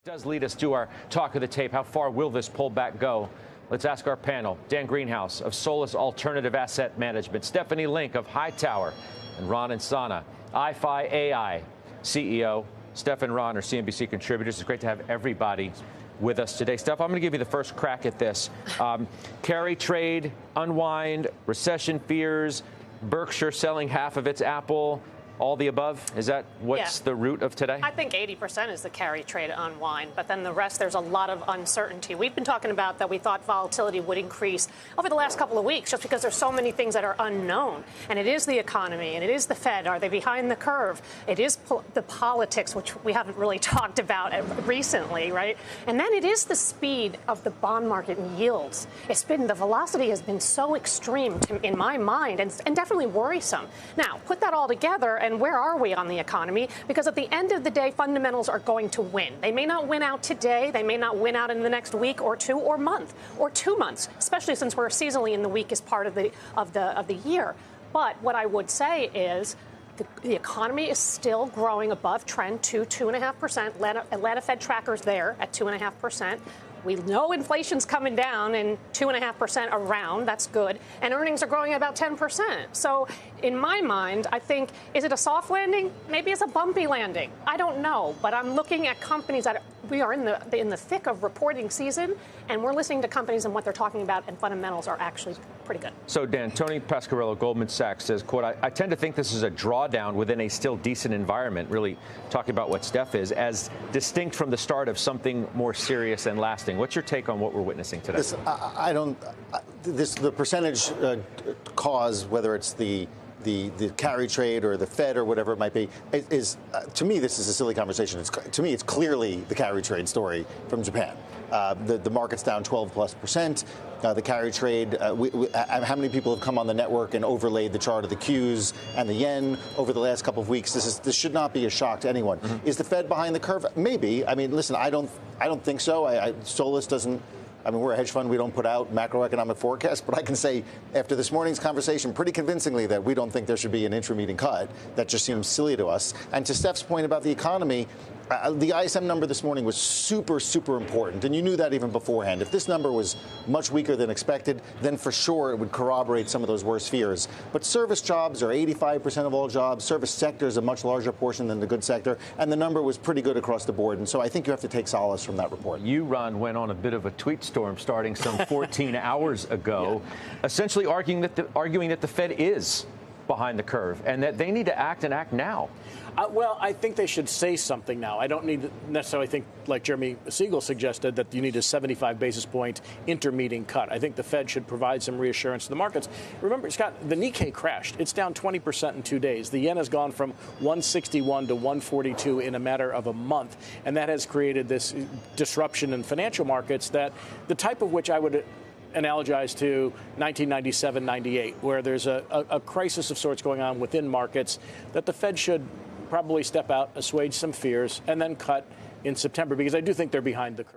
Does lead us to our talk of the tape. How far will this pullback go? Let's ask our panel. Dan Greenhaus of Solus Alternative Asset Management, Stephanie Link of Hightower, and Ron Insana, iFi AI CEO. Steph and Ron are CNBC contributors. It's great to have everybody with us today. Steph, I'm going to give you the first crack at this. Carry trade, unwind, recession fears, Berkshire selling half of its Apple. All the above? Is that what's the root of today? I think 80% is the carry trade unwind, but then the rest, there's a lot of uncertainty. We've been talking about that we thought volatility would increase over the last couple of weeks just because there's so many things that are unknown. And it is the economy, and it is the Fed. Are they behind the curve? It is the politics, which we haven't really talked about recently, right? And then it is the speed of the bond market and yields. The velocity has been so extreme in my mind and definitely worrisome. Now, put that all together, and where are we on the economy? Because at the end of the day, fundamentals are going to win. They may not win out today. They may not win out in the next week or two or month or 2 months, especially since we're seasonally in the weakest part of the year. But what I would say is the economy is still growing above trend, 2.5%. Atlanta Fed trackers there at 2.5%. We know inflation's coming down and 2.5% around. That's good. And earnings are growing about 10%. So in my mind, I think, is it a soft landing? Maybe it's a bumpy landing. I don't know. But I'm looking at companies that we are in the thick of reporting season, and we're listening to companies and what they're talking about, and fundamentals are actually pretty good. So, Dan, Tony Pasquarello, Goldman Sachs, says, quote, I tend to think this is a drawdown within a still decent environment, really talking about what Steph is, as distinct from the start of something more serious and lasting. What's your take on what we're witnessing today? The percentage cause, whether it's the carry trade or the Fed or whatever it might be, is to me, this is a silly conversation. To me, it's clearly the carry trade story from Japan. The market's down 12+%. The carry trade, how many people have come on the network and overlaid the chart of the Qs and the yen over the last couple of weeks? This should not be a shock to anyone. Mm-hmm. Is the Fed behind the curve? Maybe. I mean, listen, I don't think so. Solus doesn't. I mean, we're a hedge fund. We don't put out macroeconomic forecasts. But I can say after this morning's conversation pretty convincingly that we don't think there should be an intra-meeting cut. That just seems silly to us. And to Steph's point about the economy, the ISM number this morning was super, super important. And you knew that even beforehand. If this number was much weaker than expected, then for sure it would corroborate some of those worst fears. But service jobs are 85% of all jobs. Service sector is a much larger portion than the goods sector. And the number was pretty good across the board. And so I think you have to take solace from that report. You, Ron, went on a bit of a tweet storm starting some 14 hours ago, essentially arguing that the Fed is behind the curve and that they need to act and act now. Well, I think they should say something now. I don't need to necessarily think, like Jeremy Siegel suggested, that you need a 75 basis point intermeeting cut. I think the Fed should provide some reassurance to the markets. Remember, Scott, the Nikkei crashed. It's down 20% in 2 days. The yen has gone from 161 to 142 in a matter of a month. And that has created this disruption in financial markets that the type of which I would analogize to 1997-98, where there's a crisis of sorts going on within markets that the Fed should probably step out, assuage some fears, and then cut in September, because I do think they're behind the curve.